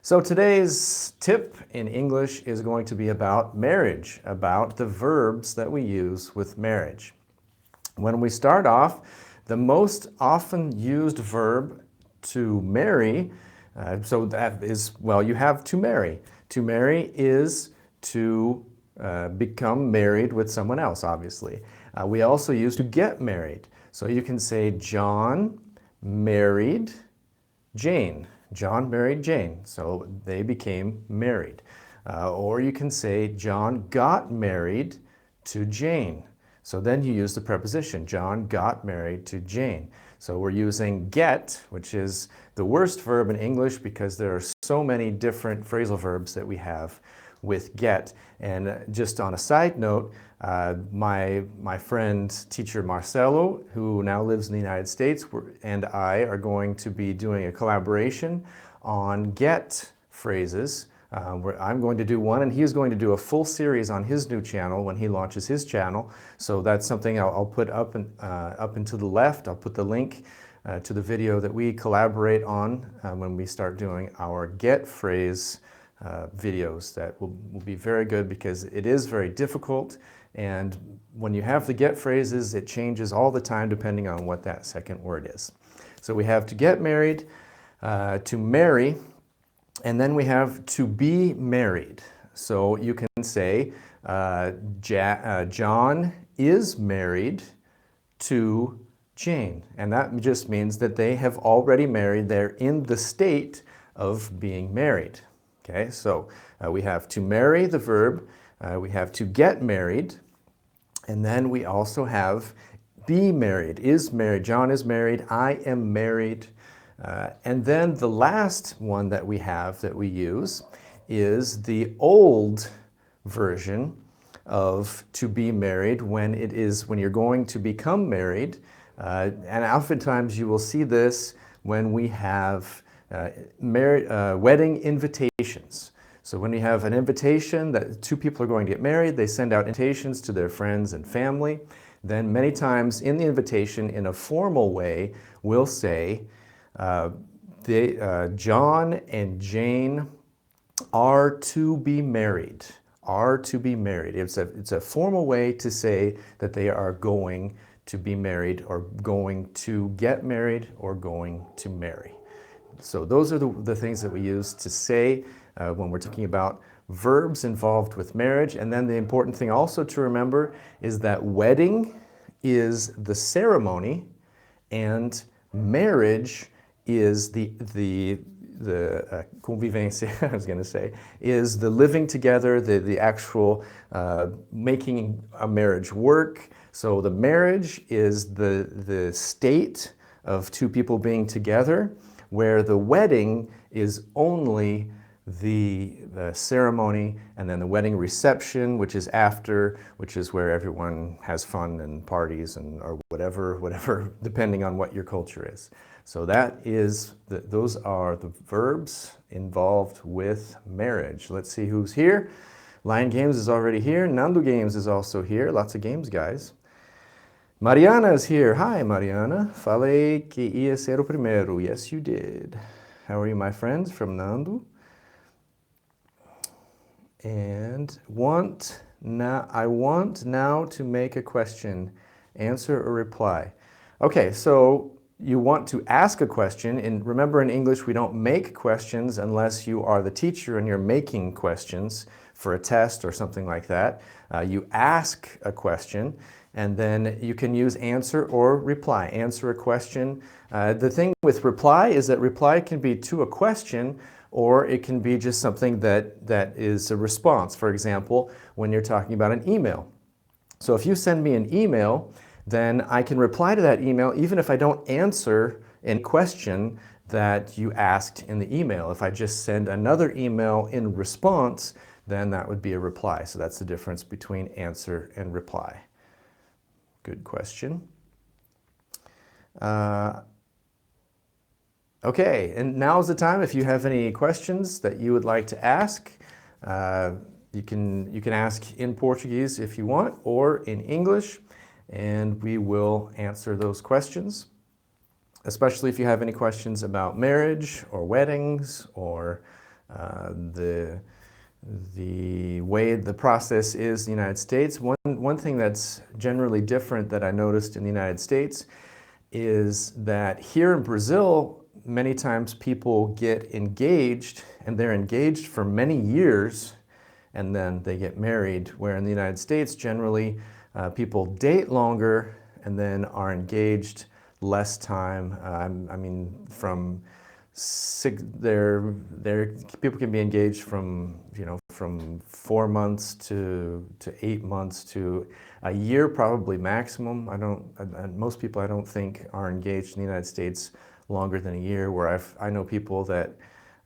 So today's tip in English is going to be about marriage, about the verbs that we use with marriage. When we start off, the most often used verb to marry, so that is, well, you have to marry. To marry is to become married with someone else, obviously. We also use to get married. So you can say John married Jane. John married Jane, so they became married. Or you can say John got married to Jane. So then you use the preposition, John got married to Jane. So we're using get, which is the worst verb in English because there are so many different phrasal verbs that we have with get. And just on a side note, my friend, teacher Marcelo, who now lives in the United States, and I are going to be doing a collaboration on get phrases. Where I'm going to do one, and he's going to do a full series on his new channel when he launches his channel. So that's something I'll put up and to the left. I'll put the link to the video that we collaborate on when we start doing our get phrase videos. That will be very good because it is very difficult, and when you have the get phrases, it changes all the time depending on what that second word is. So we have to get married, to marry, and then we have to be married. So you can say John is married to Jane, and that just means that they have already married. They're in the state of being married. Okay, so we have to marry, the verb, we have to get married, and then we also have be married, is married. John is married, I am married. And then the last one that we have that we use is the old version of to be married when you're going to become married. And oftentimes you will see this when we have wedding invitations. So when you have an invitation that two people are going to get married, they send out invitations to their friends and family. Then many times in the invitation, in a formal way, we'll say, John and Jane are to be married. Are to be married. It's a formal way to say that they are going to be married, or going to get married, or going to marry. So those are the things that we use to say when we're talking about verbs involved with marriage. And then the important thing also to remember is that wedding is the ceremony, and marriage is the convivência, I was going to say, is the living together, the actual making a marriage work. So the marriage is the state of two people being together, where the wedding is only the ceremony, and then the wedding reception, which is after, which is where everyone has fun and parties and or whatever, depending on what your culture is. So those are the verbs involved with marriage. Let's see who's here. Lion Games is already here. Nando Games is also here. Lots of games, guys. Mariana is here. Hi, Mariana. Falei que ia ser o primeiro. Yes, you did. How are you, my friends? From Nando. And I want now to make a question, answer or reply. Okay, so you want to ask a question, and remember in English we don't make questions unless you are the teacher and you're making questions for a test or something like that. You ask a question, and then you can use answer or reply. Answer a question. The thing with reply is that reply can be to a question, or it can be just something that is a response. For example, when you're talking about an email. So if you send me an email, then I can reply to that email even if I don't answer any question that you asked in the email. If I just send another email in response, then that would be a reply. So that's the difference between answer and reply. Good question. Okay, and now's the time if you have any questions that you would like to ask. You can ask in Portuguese if you want, or in English, and we will answer those questions, especially if you have any questions about marriage or weddings or the way the process is in the United States. One thing that's generally different that I noticed in the United States is that here in Brazil, many times people get engaged and they're engaged for many years and then they get married, where in the United States, generally people date longer and then are engaged less time. I mean, from people can be engaged from, from 4 months to 8 months to a year, probably maximum. Most people I don't think are engaged in the United States longer than a year, where I know people that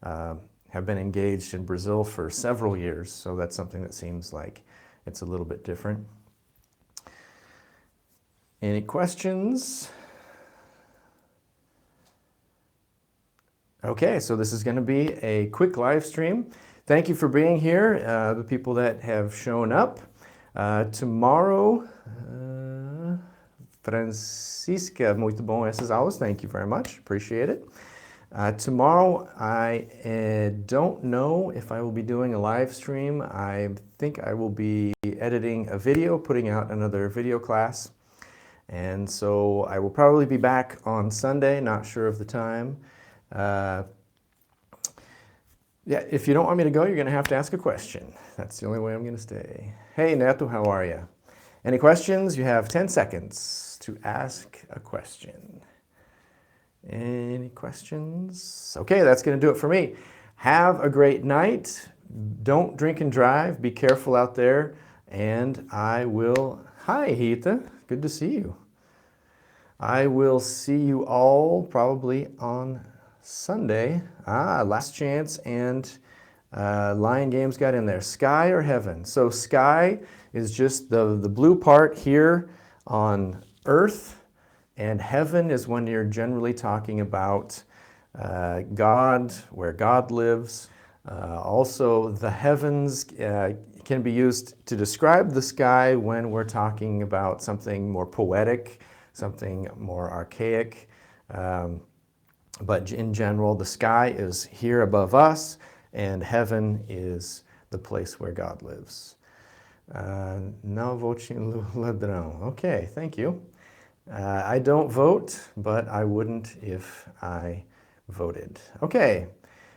have been engaged in Brazil for several years, so that's something that seems like it's a little bit different. Any questions? Okay, so this is going to be a quick live stream. Thank you for being here, the people that have shown up. Tomorrow, Francisca, muito bom essas aulas. Thank you very much. Appreciate it. Tomorrow, I don't know if I will be doing a live stream. I think I will be editing a video, putting out another video class. And so I will probably be back on Sunday, not sure of the time. Yeah, if you don't want me to go, you're going to have to ask a question. That's the only way I'm going to stay. Hey, Neto, how are you? Any questions? You have 10 seconds to ask a question. Any questions? Okay, that's going to do it for me. Have a great night. Don't drink and drive. Be careful out there. And I will... Hi, Hita. Good to see you. I will see you all probably on Sunday. Last chance, and Lion Games got in there. Sky or heaven? So sky is just the blue part here on earth, and heaven is when you're generally talking about God, where God lives. Also, the heavens can be used to describe the sky when we're talking about something more poetic, something more archaic. But in general, the sky is here above us, and heaven is the place where God lives. Não vote em ladrão. Okay, thank you. I don't vote, but I wouldn't if I voted. Okay,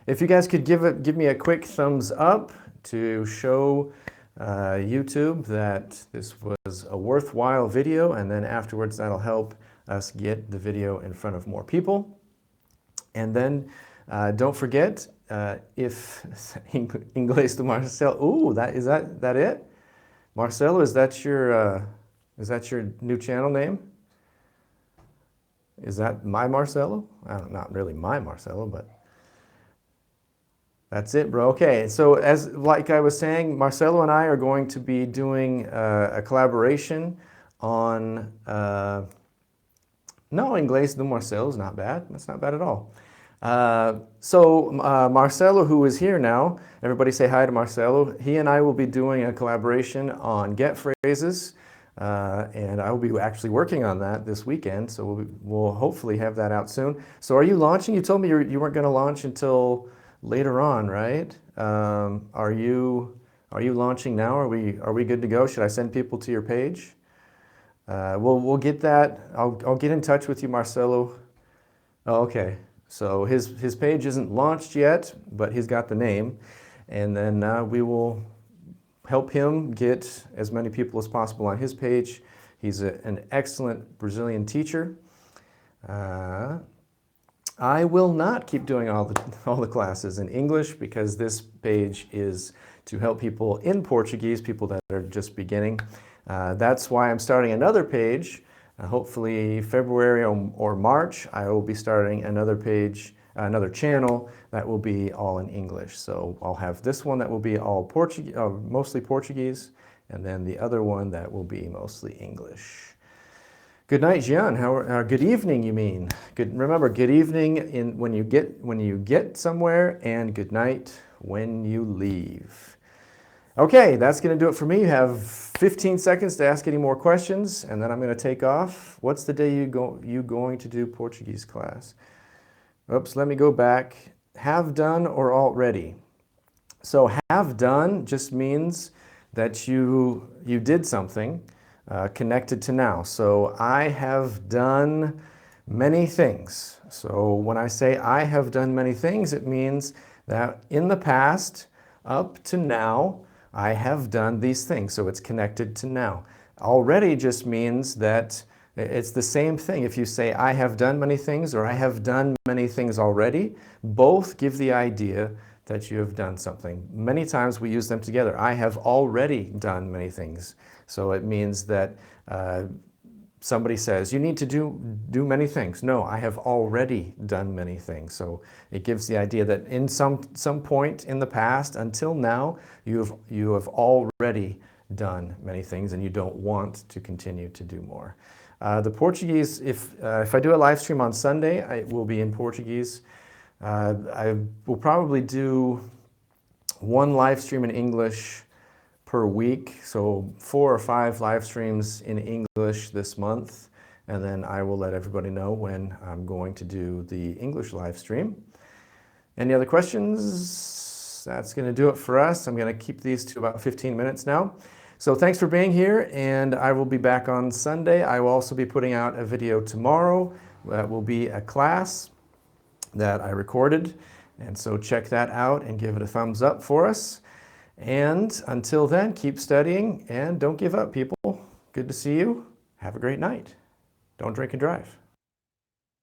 if you guys could give me a quick thumbs up to show YouTube that this was a worthwhile video, and then afterwards that'll help us get the video in front of more people. And then don't forget, if Inglês do Marcelo, ooh, is that it? Marcelo, is that your new channel name? Is that my Marcelo? Not really my Marcelo, but that's it, bro. Okay, so like I was saying, Marcelo and I are going to be doing a collaboration on, no, Inglês do Marcelo is not bad. That's not bad at all. Marcelo, who is here now, everybody say hi to Marcelo. He and I will be doing a collaboration on get phrases, and I will be actually working on that this weekend, so we'll hopefully have that out soon. So are you launching? You told me you weren't going to launch until later on, right? Are you launching now? Are we good to go? Should I send people to your page? We'll get that. I'll get in touch with you, Marcelo. Oh, okay. So his page isn't launched yet, but he's got the name, and then we will help him get as many people as possible on his page. He's an excellent Brazilian teacher. I will not keep doing all the classes in English, because this page is to help people in Portuguese, people that are just beginning. That's why I'm starting another page. Hopefully February or March, I will be starting another page, another channel that will be all in English. So I'll have this one that will be all Portuguese, mostly Portuguese, and then the other one that will be mostly English. Good night, Gian. Good evening, you mean? Remember, good evening when you get somewhere, and good night when you leave. Okay, that's going to do it for me. You have 15 seconds to ask any more questions, and then I'm going to take off. What's the day you going to do Portuguese class? Oops, let me go back. Have done or already? So have done just means that you did something connected to now. So I have done many things. So when I say I have done many things, it means that in the past, up to now, I have done these things. So it's connected to now. Already just means that it's the same thing. If you say I have done many things or I have done many things already, both give the idea that you have done something. Many times we use them together. I have already done many things. So it means that somebody says, you need to do many things. No, I have already done many things. So it gives the idea that in some point in the past until now, you have already done many things and you don't want to continue to do more. The Portuguese, if I do a live stream on Sunday, it will be in Portuguese. I will probably do one live stream in English per week, so 4 or 5 live streams in English this month, and then I will let everybody know when I'm going to do the English live stream. Any other questions? That's going to do it for us. I'm going to keep these to about 15 minutes now. So thanks for being here, and I will be back on Sunday. I will also be putting out a video tomorrow that will be a class that I recorded, and so check that out and give it a thumbs up for us. And until then, keep studying and don't give up, people. Good to see you. Have a great night. Don't drink and drive.